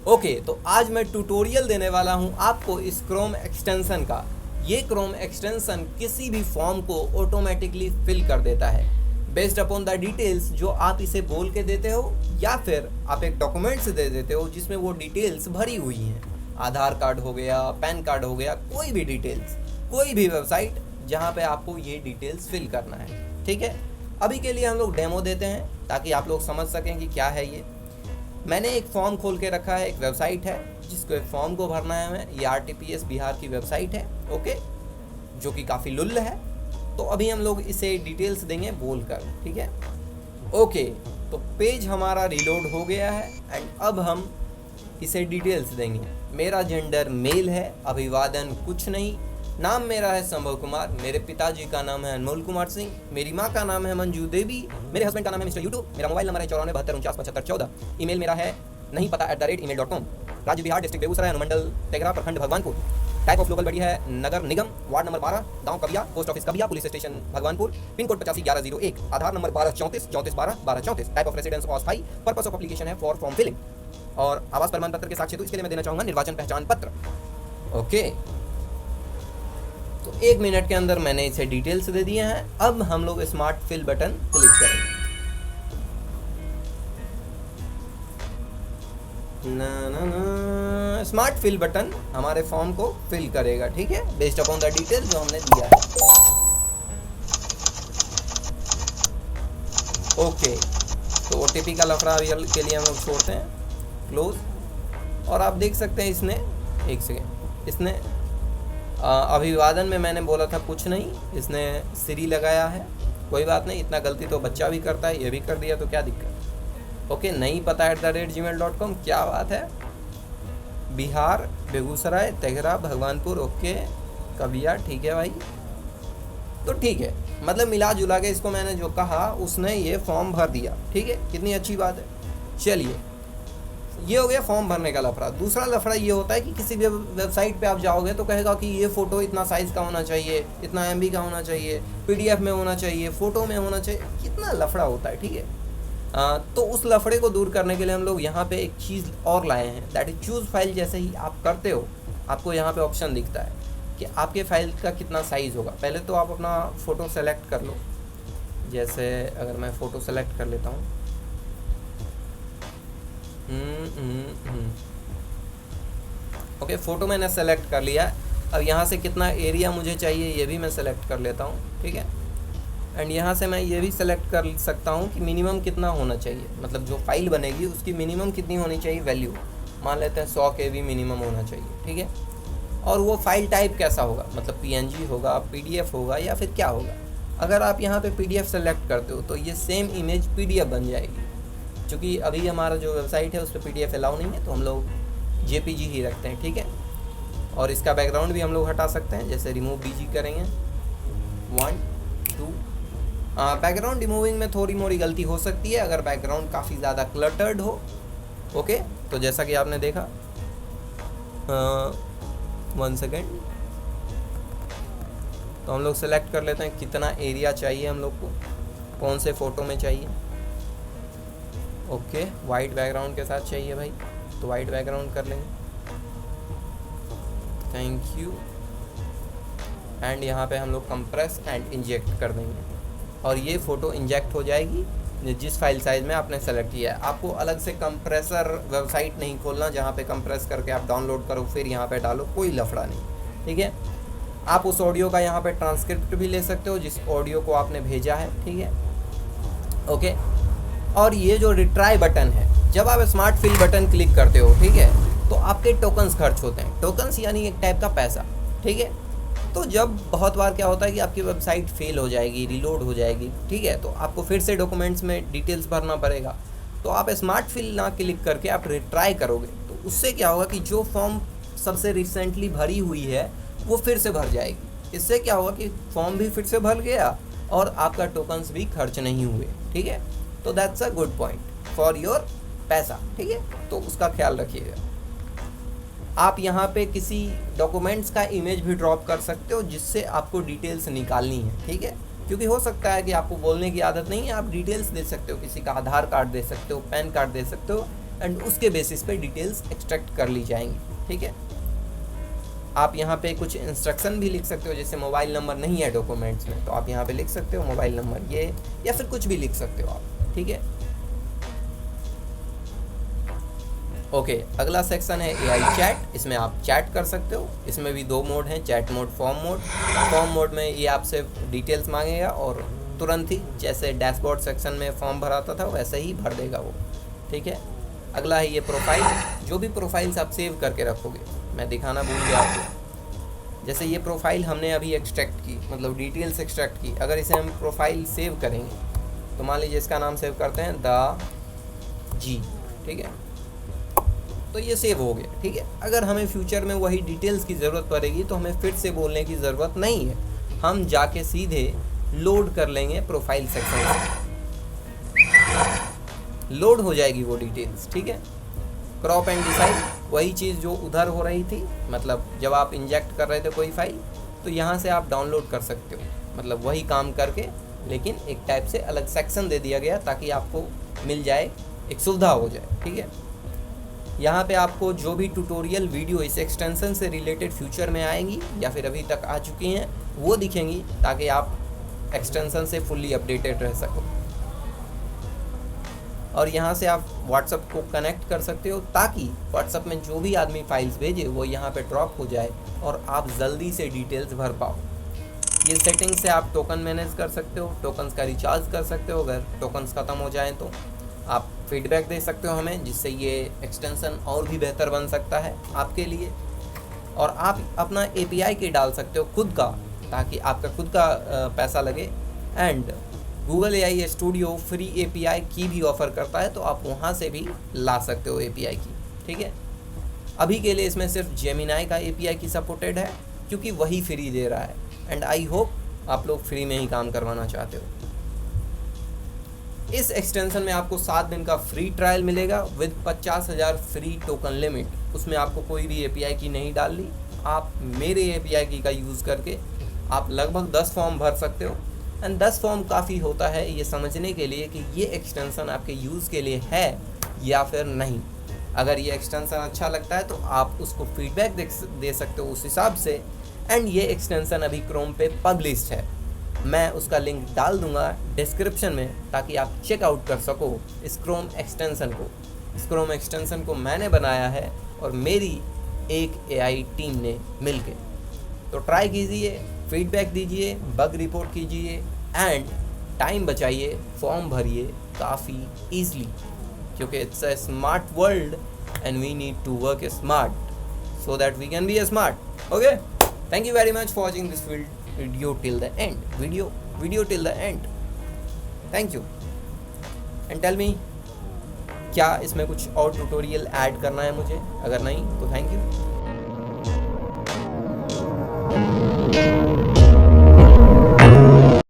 Okay, तो आज मैं ट्यूटोरियल देने वाला हूं आपको इस क्रोम एक्सटेंशन का। ये क्रोम एक्सटेंशन किसी भी फॉर्म को ऑटोमेटिकली फिल कर देता है बेस्ड अपॉन द डिटेल्स जो आप इसे बोल के देते हो, या फिर आप एक डॉक्यूमेंट्स दे देते हो जिसमें वो डिटेल्स भरी हुई हैं। आधार कार्ड हो गया, पैन कार्ड हो गया, कोई भी डिटेल्स, कोई भी वेबसाइट जहाँ पे आपको ये डिटेल्स फिल करना है। ठीक है, अभी के लिए हम लोग डेमो देते हैं ताकि आप लोग समझ सकें कि क्या है ये। मैंने एक फॉर्म खोल के रखा है, एक वेबसाइट है जिसको एक फॉर्म को भरना है हमें। ये RTPS बिहार की वेबसाइट है, ओके, जो कि काफ़ी लुल्ल है। तो अभी हम लोग इसे डिटेल्स देंगे बोलकर, ठीक है। ओके, तो पेज हमारा रिलोड हो गया है एंड अब हम इसे डिटेल्स देंगे। मेरा जेंडर मेल है, अभिवादन कुछ नहीं, नाम मेरा है संभव कुमार, मेरे पिताजी का नाम है अनमोल कुमार सिंह, मेरी माँ का नाम है मंजू देवी, मेरे हस्बैंड का नाम है मिस्टर यूट्यूब, मेरा मोबाइल नंबर है 9472497514, ईमेल मेरा है नहीं पता @email.com, राज्य बिहार, डिस्ट्रिक्ट बेगूसराय, अनुमंडल तेघरा, प्रखंड भगवानपुर, टाइप ऑफ लोकल बड़ी है नगर निगम, वार्ड नंबर 12, गांव Kabia, post office Kabia, police station Bhagwanpur, pin code 851101, Aadhaar number 12343412 1234, type of residence अस्थायी, पर्पस ऑफ एप्लीकेशन है फॉर फॉर्म फिलिंग, और आवास प्रमाण पत्र के साक्ष्य हेतु इसके लिए मैं देना चाहूँगा निर्वाचन पहचान पत्र। ओके, तो 1 मिनट के अंदर मैंने इसे डिटेल्स दे दिए हैं। अब हम लोग स्मार्ट फिल बटन क्लिक करेंगे। स्मार्ट फिल बटन हमारे फॉर्म को फिल करेगा, ठीक है, बेस्ड अपॉन द डिटेल जो हमने दिया है। ओके, तो OTP का लफड़ा अभी के लिए हम लोग छोड़ते हैं, क्लोज। और आप देख सकते हैं इसने, एक सेकेंड, इसने अभिवादन में मैंने बोला था कुछ नहीं, इसने सिरी लगाया है। कोई बात नहीं, इतना गलती तो बच्चा भी करता है, ये भी कर दिया तो क्या दिक्कत। ओके, नहीं पता @gmail.com, क्या बात है, बिहार, बेगूसराय, तेघरा, भगवानपुर, ओके, कबिया, ठीक है भाई। तो ठीक है, मतलब मिला जुला के इसको मैंने जो कहा उसने ये फॉर्म भर दिया, ठीक है, कितनी अच्छी बात है। चलिए, ये हो गया फॉर्म भरने का लफड़ा। दूसरा लफड़ा ये होता है कि किसी भी वेबसाइट पे आप जाओगे तो कहेगा कि ये फ़ोटो इतना साइज़ का होना चाहिए, इतना MB का होना चाहिए, PDF में होना चाहिए, फ़ोटो में होना चाहिए, कितना लफड़ा होता है, ठीक है। तो उस लफड़े को दूर करने के लिए हम लोग यहाँ पे एक चीज़ और लाए हैं, दैट इज चूज़ फाइल। जैसे ही आप करते हो आपको यहाँ पे ऑप्शन दिखता है कि आपके फाइल का कितना साइज़ होगा। पहले तो आप अपना फ़ोटो सेलेक्ट कर लो। जैसे अगर मैं फ़ोटो सेलेक्ट कर लेता हूँ, ओके, फ़ोटो मैंने सेलेक्ट कर लिया। अब यहाँ से कितना एरिया मुझे चाहिए ये भी मैं सेलेक्ट कर लेता हूँ, ठीक है। एंड यहाँ से मैं ये भी सेलेक्ट कर सकता हूँ कि मिनिमम कितना होना चाहिए, मतलब जो फाइल बनेगी उसकी मिनिमम कितनी होनी चाहिए वैल्यू। मान लेते हैं 100 KB मिनिमम होना चाहिए, ठीक है। और वो फाइल टाइप कैसा होगा, मतलब PNG होगा, PDF होगा, या फिर क्या होगा। अगर आप यहाँ पे PDF सेलेक्ट करते हो तो ये सेम इमेज PDF बन जाएगी। क्योंकि अभी हमारा जो वेबसाइट है उस पर PDF अलाउ नहीं है, तो हम लोग JPG ही रखते हैं, ठीक है। और इसका बैकग्राउंड भी हम लोग हटा सकते हैं, जैसे रिमूव BG करेंगे 1 2। बैकग्राउंड रिमूविंग में थोड़ी मोड़ी गलती हो सकती है अगर बैकग्राउंड काफ़ी ज़्यादा क्लटर्ड हो, ओके। तो जैसा कि आपने देखा, 1 सेकेंड, तो हम लोग सेलेक्ट कर लेते हैं कितना एरिया चाहिए हम लोग को, कौन से फ़ोटो में चाहिए। ओके, वाइट बैकग्राउंड के साथ चाहिए भाई, तो वाइट बैकग्राउंड कर लेंगे, थैंक यू। एंड यहाँ पे हम लोग कंप्रेस एंड इंजेक्ट कर देंगे और ये फ़ोटो इंजेक्ट हो जाएगी जिस फाइल साइज़ में आपने सेलेक्ट किया है। आपको अलग से कंप्रेसर वेबसाइट नहीं खोलना जहाँ पे कंप्रेस करके आप डाउनलोड करो फिर यहाँ पे डालो, कोई लफड़ा नहीं, ठीक है। आप उस ऑडियो का यहाँ पे ट्रांसक्रिप्ट भी ले सकते हो जिस ऑडियो को आपने भेजा है, ठीक है, ओके। और ये जो रिट्राई बटन है, जब आप स्मार्ट फिल बटन क्लिक करते हो, ठीक है, तो आपके टोकन्स खर्च होते हैं। टोकन्स यानी एक टाइप का पैसा, ठीक है। तो जब बहुत बार क्या होता है कि आपकी वेबसाइट फेल हो जाएगी, रिलोड हो जाएगी, ठीक है, तो आपको फिर से डॉक्यूमेंट्स में डिटेल्स भरना पड़ेगा। तो आप स्मार्ट फिल ना क्लिक करके आप रिट्राई करोगे तो उससे क्या होगा कि जो फॉर्म सबसे रिसेंटली भरी हुई है वो फिर से भर जाएगी। इससे क्या होगा कि फॉर्म भी फिर से भर गया और आपका टोकन्स भी खर्च नहीं हुए, ठीक है। तो that's a good point for your पैसा, ठीक है, तो उसका ख्याल रखिएगा। आप यहाँ पे किसी डॉक्यूमेंट्स का इमेज भी ड्रॉप कर सकते हो जिससे आपको डिटेल्स निकालनी है, ठीक है। क्योंकि हो सकता है कि आपको बोलने की आदत नहीं है, आप डिटेल्स दे सकते हो, किसी का आधार कार्ड दे सकते हो, पैन कार्ड दे सकते हो, एंड उसके बेसिस पे डिटेल्स एक्सट्रैक्ट कर ली जाएंगी। ठीक है, आप यहाँ पे कुछ इंस्ट्रक्शन भी लिख सकते हो, जैसे मोबाइल नंबर नहीं है डॉक्यूमेंट्स में तो आप यहाँ पे लिख सकते हो मोबाइल नंबर ये, या फिर कुछ भी लिख सकते हो आप। ठीक है, ओके, अगला सेक्शन है AI चैट। इसमें आप चैट कर सकते हो। इसमें भी 2 मोड हैं, chat mode, form mode. Form mode में ये आपसे डिटेल्स मांगेगा और तुरंत ही जैसे डैशबोर्ड सेक्शन में फॉर्म भराता था वैसे ही भर देगा वो। ठीक है, अगला है ये प्रोफाइल। जो भी प्रोफाइल्स आप सेव करके रखोगे, मैं दिखाना भूल गया आपको, जैसे ये प्रोफाइल हमने अभी एक्सट्रैक्ट की, मतलब डिटेल्स एक्सट्रैक्ट की, अगर इसे हम प्रोफाइल सेव करेंगे तो मान लीजिए इसका नाम सेव करते हैं द जी। ठीक है, तो ये सेव हो गया। ठीक है, अगर हमें फ्यूचर में वही डिटेल्स की ज़रूरत पड़ेगी तो हमें फिर से बोलने की ज़रूरत नहीं है, हम जाके सीधे लोड कर लेंगे प्रोफाइल सेक्शन से, लोड हो जाएगी वो डिटेल्स। ठीक है, क्रॉप एंड डिसाइड, वही चीज़ जो उधर हो रही थी, मतलब जब आप इंजेक्ट कर रहे थे कोई फाइल तो यहाँ से आप डाउनलोड कर सकते हो, मतलब वही काम करके, लेकिन एक टाइप से अलग सेक्शन दे दिया गया ताकि आपको मिल जाए, एक सुविधा हो जाए। ठीक है, यहाँ पे आपको जो भी ट्यूटोरियल वीडियो इस एक्सटेंशन से रिलेटेड फ्यूचर में आएंगी या फिर अभी तक आ चुकी हैं वो दिखेंगी, ताकि आप एक्सटेंशन से फुल्ली अपडेटेड रह सको। और यहाँ से आप व्हाट्सएप को कनेक्ट कर सकते हो ताकि व्हाट्सएप में जो भी आदमी फाइल्स भेजे वो यहाँ पे ड्रॉप हो जाए और आप जल्दी से डिटेल्स भर पाओ। ये सेटिंग से आप टोकन मैनेज कर सकते हो, टोकन्स का रिचार्ज कर सकते हो, अगर टोकन्स ख़त्म हो जाएँ तो आप फीडबैक दे सकते हो हमें, जिससे ये एक्सटेंशन और भी बेहतर बन सकता है आपके लिए। और आप अपना API की डाल सकते हो खुद का, ताकि आपका खुद का पैसा लगे। And Google AI studio free API की भी ऑफ़र करता है, तो आप वहाँ से भी ला सकते हो API की। ठीक है, अभी के लिए इसमें सिर्फ जेमिनाई का API की सपोर्टेड है क्योंकि वही फ्री दे रहा है, एंड आई होप आप लोग फ्री में ही काम करवाना चाहते हो। इस एक्सटेंशन में आपको 7 दिन का फ्री ट्रायल मिलेगा विद 50,000 फ्री टोकन लिमिट। उसमें आपको कोई भी API की नहीं डालनी, आप मेरे API की का यूज़ करके आप लगभग 10 फॉर्म भर सकते हो। एंड 10 फॉर्म काफ़ी होता है ये समझने के लिए कि ये एक्सटेंशन आपके यूज़ के लिए है या फिर नहीं। अगर ये एक्सटेंशन अच्छा लगता है तो आप उसको फीडबैक दे सकते हो उस हिसाब से। एंड ये एक्सटेंशन अभी क्रोम पे पब्लिश्ड है, मैं उसका लिंक डाल दूंगा डिस्क्रिप्शन में ताकि आप चेकआउट कर सको इस क्रोम एक्सटेंशन को। इस क्रोम एक्सटेंशन को मैंने बनाया है और मेरी एक AI टीम ने मिलके। तो ट्राई कीजिए, फीडबैक दीजिए, बग रिपोर्ट कीजिए एंड टाइम बचाइए, फॉर्म भरिए काफ़ी ईजली, क्योंकि it's a smart world and we need to work smart so that we can be smart. Okay, thank you very much for watching this video till the end, video till the end. Thank you. And tell me, क्या इसमें कुछ और tutorial add करना है मुझे? अगर नहीं तो थैंक यू।